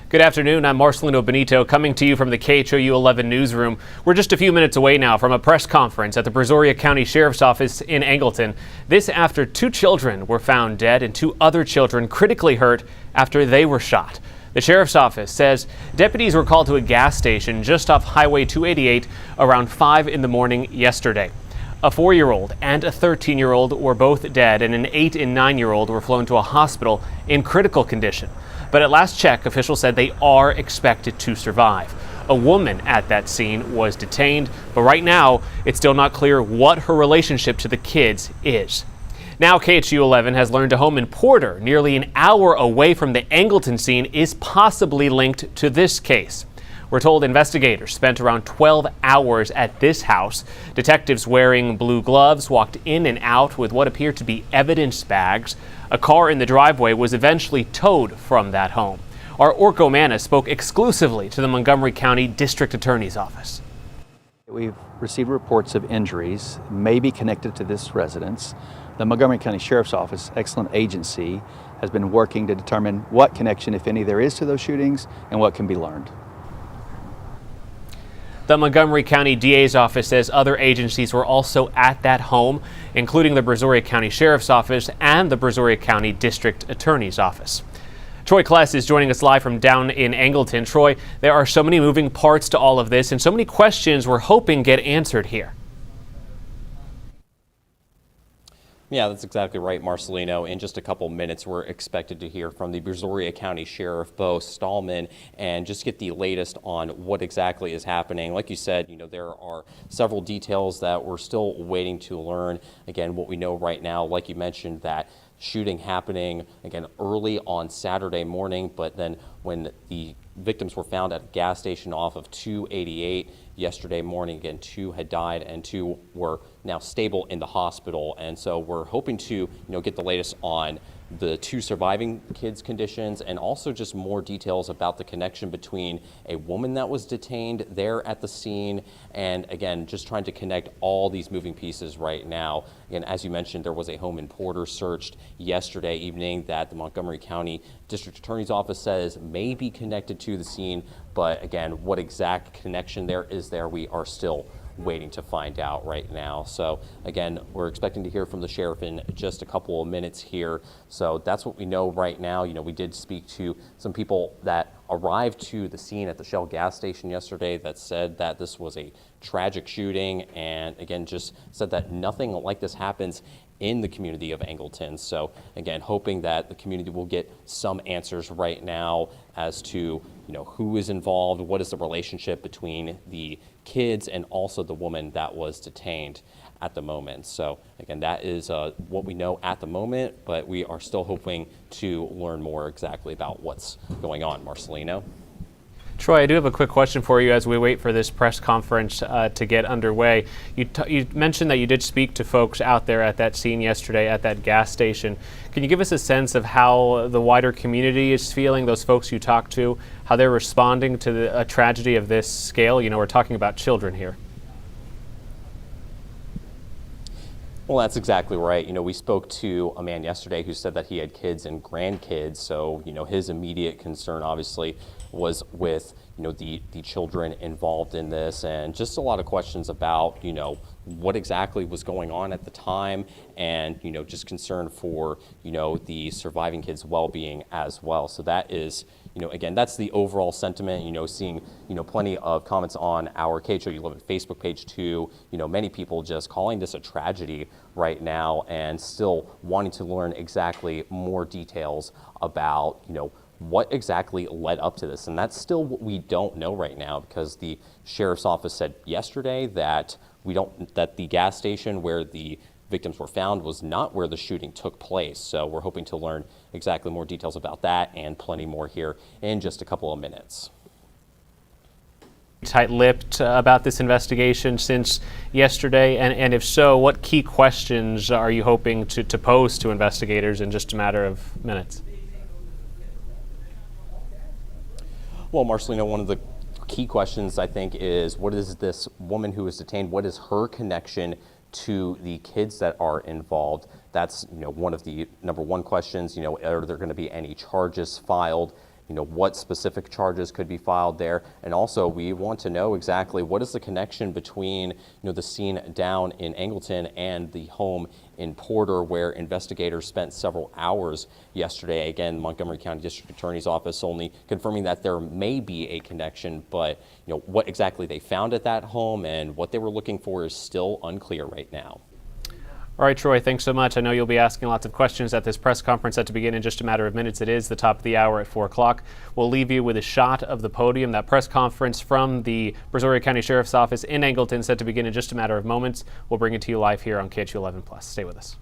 Good afternoon. I'm Marcelino Benito coming to you from the KHOU 11 newsroom. We're just a few minutes away now from a press conference at the Brazoria County Sheriff's Office in Angleton. This after 2 children were found dead and 2 other children critically hurt after they were shot. The Sheriff's Office says deputies were called to a gas station just off Highway 288 around 5 in the morning yesterday. A 4-year-old and a 13-year-old were both dead, and an 8 and 9-year-old were flown to a hospital in critical condition. But at last check, officials said they are expected to survive. A woman at that scene was detained, but right now it's still not clear what her relationship to the kids is. Now KHOU 11 has learned a home in Porter, nearly an hour away from the Angleton scene, is possibly linked to this case. We're told investigators spent around 12 hours at this house. Detectives wearing blue gloves walked in and out with what appeared to be evidence bags. A car in the driveway was eventually towed from that home. Our Orko Manna spoke exclusively to the Montgomery County District Attorney's Office. We've received reports of injuries may be connected to this residence. The Montgomery County Sheriff's Office, excellent agency, has been working to determine what connection, if any, there is to those shootings and what can be learned. The Montgomery County DA's office says other agencies were also at that home, including the Brazoria County Sheriff's Office and the Brazoria County District Attorney's Office. Troy Kless is joining us live from down in Angleton. Troy, there are so many moving parts to all of this and so many questions we're hoping get answered here. Yeah, that's exactly right, Marcelino. In just a couple minutes, we're expected to hear from the Brazoria County Sheriff, Bo Stallman, and just get the latest on what exactly is happening. Like you said, there are several details that we're still waiting to learn. Again, what we know right now, like you mentioned, that shooting happening, again, early on Saturday morning, but then when the victims were found at a gas station off of 288 yesterday morning, again, 2 had died and 2 were now stable in the hospital. And so we're hoping to, get the latest on the 2 surviving kids' conditions and also just more details about the connection between a woman that was detained there at the scene and, again, just trying to connect all these moving pieces right now. Again, as you mentioned, there was a home in Porter searched yesterday evening that the Montgomery County District Attorney's Office says may be connected to the scene, but again, what exact connection there is there, we are still waiting to find out right now. So again, we're expecting to hear from the sheriff in just a couple of minutes here. So that's what we know right now. We did speak to some people that arrived to the scene at the Shell gas station yesterday that said that this was a tragic shooting, and again, just said that nothing like this happens in the community of Angleton. So again, hoping that the community will get some answers right now as to who is involved, what is the relationship between the kids and also the woman that was detained at the moment. So again, that is what we know at the moment, but we are still hoping to learn more exactly about what's going on. Marcelino? Troy, I do have a quick question for you as we wait for this press conference to get underway. You mentioned that you did speak to folks out there at that scene yesterday at that gas station. Can you give us a sense of how the wider community is feeling, those folks you talked to, how they're responding to a tragedy of this scale? We're talking about children here. Well, that's exactly right. We spoke to a man yesterday who said that he had kids and grandkids. So, his immediate concern obviously was with, the children involved in this, and just a lot of questions about, what exactly was going on at the time, and, just concern for, the surviving kids' well-being as well. So that is, again, that's the overall sentiment, seeing, plenty of comments on our KHOU 11 Facebook page too, many people just calling this a tragedy right now and still wanting to learn exactly more details about, what exactly led up to this. And that's still what we don't know right now, because the sheriff's office said yesterday that that the gas station where the victims were found was not where the shooting took place. So we're hoping to learn exactly more details about that and plenty more here in just a couple of minutes. Tight-lipped about this investigation since yesterday, and if so, what key questions are you hoping to pose to investigators in just a matter of minutes? Well, Marcelino, one of the key questions, I think, is what is this woman who was detained, what is her connection to the kids that are involved. That's, one of the number one questions. Are there going to be any charges filed? What specific charges could be filed there? And also, we want to know exactly what is the connection between, the scene down in Angleton and the home in Porter, where investigators spent several hours yesterday. Again, Montgomery County District Attorney's Office only confirming that there may be a connection, but what exactly they found at that home and what they were looking for is still unclear right now. All right, Troy, thanks so much. I know you'll be asking lots of questions at this press conference set to begin in just a matter of minutes. It is the top of the hour at 4 o'clock. We'll leave you with a shot of the podium. That press conference from the Brazoria County Sheriff's Office in Angleton set to begin in just a matter of moments. We'll bring it to you live here on KHOU 11+. Stay with us.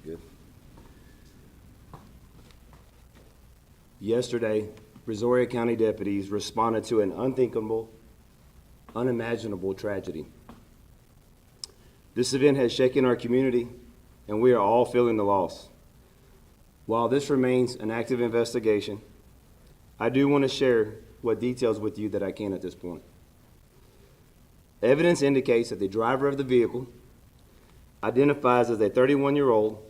Good. Yesterday, Brazoria County deputies responded to an unthinkable, unimaginable tragedy. This event has shaken our community, and we are all feeling the loss. While this remains an active investigation, I do want to share what details with you that I can at this point. Evidence indicates that the driver of the vehicle identifies as a 31-year-old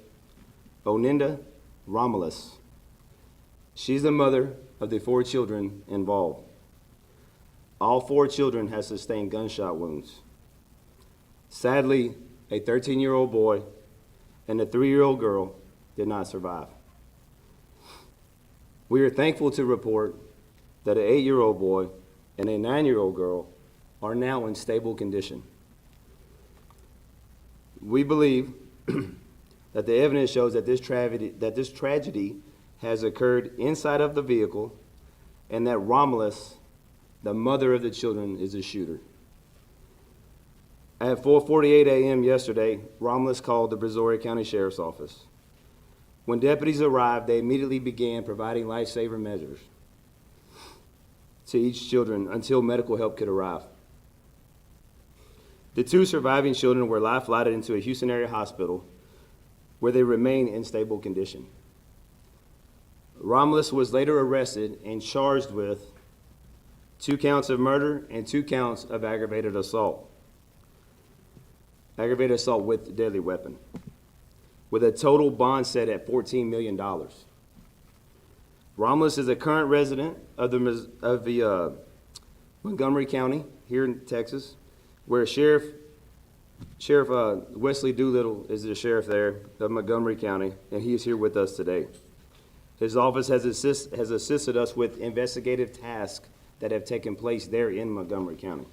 Oninda Romulus. She's the mother of the 4 children involved. All 4 children have sustained gunshot wounds. Sadly, a 13-year-old boy and a 3-year-old girl did not survive. We are thankful to report that an 8-year-old boy and a 9-year-old girl are now in stable condition. We believe that the evidence shows that this tragedy has occurred inside of the vehicle and that Romulus, the mother of the children, is the shooter. At 4:48 a.m. yesterday, Romulus called the Brazoria County Sheriff's Office. When deputies arrived, they immediately began providing lifesaver measures to each children until medical help could arrive. The 2 surviving children were life flighted into a Houston area hospital where they remain in stable condition. Romulus was later arrested and charged with 2 counts of murder and 2 counts of aggravated assault with a deadly weapon, with a total bond set at $14 million. Romulus is a current resident of the Montgomery County here in Texas, where Sheriff Wesley Doolittle is the sheriff there of Montgomery County, and he is here with us today. His office has assisted us with investigative tasks that have taken place there in Montgomery County.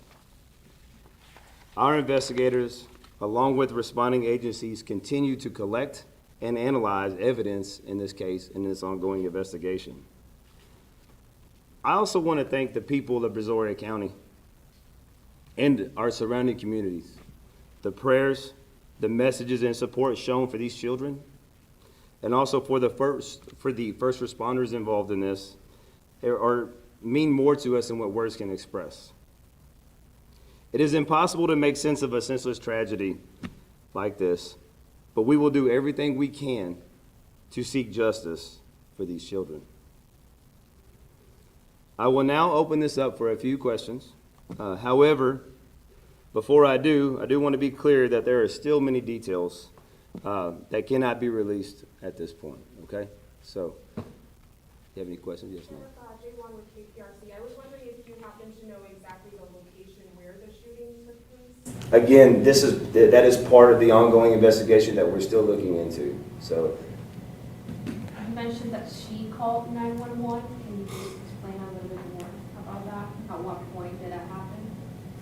Our investigators, along with responding agencies, continue to collect and analyze evidence in this case, in this ongoing investigation. I also want to thank the people of Brazoria County and our surrounding communities. The prayers, the messages and support shown for these children, and also for the first responders involved in this, mean more to us than what words can express. It is impossible to make sense of a senseless tragedy like this, but we will do everything we can to seek justice for these children. I will now open this up for a few questions. However, before I do want to be clear that there are still many details that cannot be released at this point, okay? So, do you have any questions? Yes, ma'am. J1 with KPRC. I was wondering if you happen to know exactly the location where the shooting took place? Again, that is part of the ongoing investigation that we're still looking into. So, You mentioned that she called 911. Can you just explain a little bit more about that? At what point did that happen?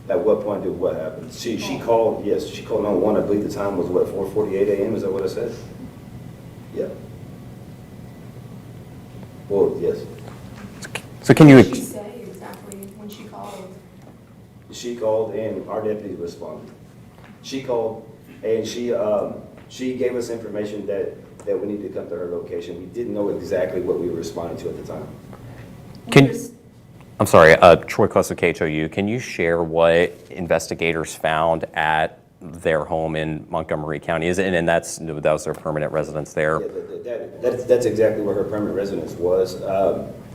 At what point did what happen? She called, yes, she called 911. I believe the time was what, 4:48 a.m., is that what it said? Yeah. Well, yes. So can you? What did she say exactly when she called? She called and our deputy responded. She called and she gave us information that we need to come to her location. We didn't know exactly what we were responding to at the time. I'm sorry, Troy Kless of KHOU. Can you share what investigators found at their home in Montgomery County? Is it, and that was their permanent residence there? Yeah, that's exactly where her permanent residence was.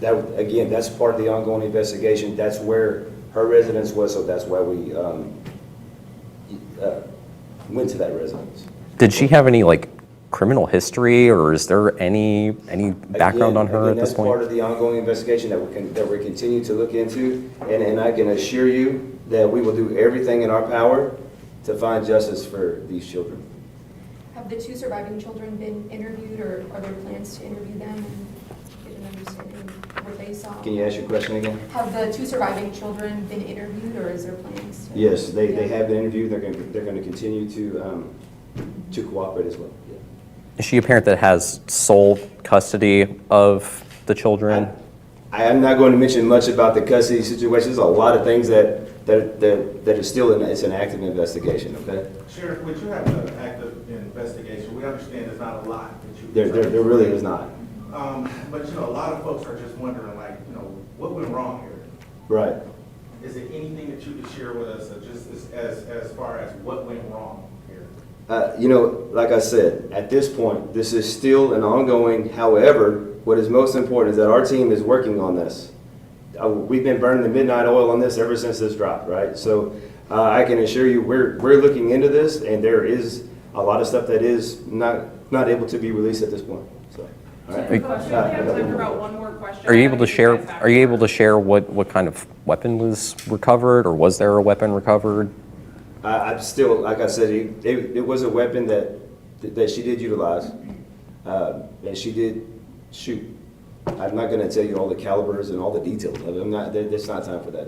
Again, that's part of the ongoing investigation. That's where her residence was, so that's why we went to that residence. Did she have any like criminal history, or is there any background on her at this point? That's part of the ongoing investigation that we're continuing to look into, and I can assure you that we will do everything in our power to find justice for these children. Have the two surviving children been interviewed, or are there plans to interview them and get an understanding of what they saw? Can you ask your question again? Have the two surviving children been interviewed, or is there plans to? Yes, they have been interviewed. They're going to continue to cooperate as well. Yeah. Is she a parent that has sole custody of the children? I am not going to mention much about the custody situation. There's a lot of things that are still it's an active investigation. Okay. Sheriff, would you have an active investigation? We understand there's not a lot that you. There really is not. But a lot of folks are just wondering, like, what went wrong here? Right. Is there anything that you could share with us, just as far as what went wrong here? Like I said, at this point, this is still an ongoing. However, what is most important is that our team is working on this. We've been burning the midnight oil on this ever since this dropped, right? So I can assure you we're looking into this, and there is a lot of stuff that is not able to be released at this point. So, all right. We have time for about one more question. Are you able to share? Are you able to share what kind of weapon was recovered, or was there a weapon recovered? I'm still, like I said, it was a weapon that she did utilize, and she did shoot. I'm not going to tell you all the calibers and all the details of it. There's not time for that.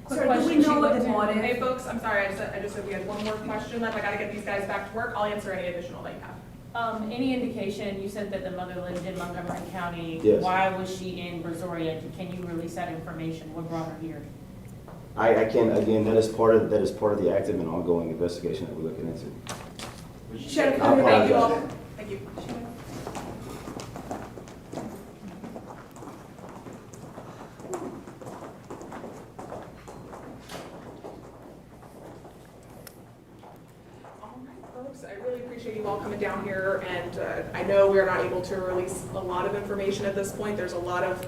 Sir, do we know what the motive? Hey, folks, I'm sorry. I just said we had one more question left. I got to get these guys back to work. I'll answer any additional that you have. Any indication, you said that the mother lived in Montgomery County. Yes. Why was she in Brazoria? Can you release that information? What brought her here? I can, again, that is part of the active and ongoing investigation that we're looking into. Sheriff, I thank you all. apologize. Thank you. Folks, I really appreciate you all coming down here, and I know we're not able to release a lot of information at this point. There's a lot of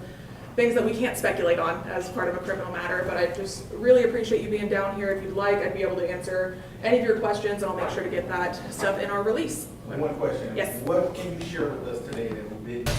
things that we can't speculate on as part of a criminal matter, but I just really appreciate you being down here. If you'd like, I'd be able to answer any of your questions, and I'll make sure to get that stuff in our release. One question. Yes. What can you share with us today that we didn't?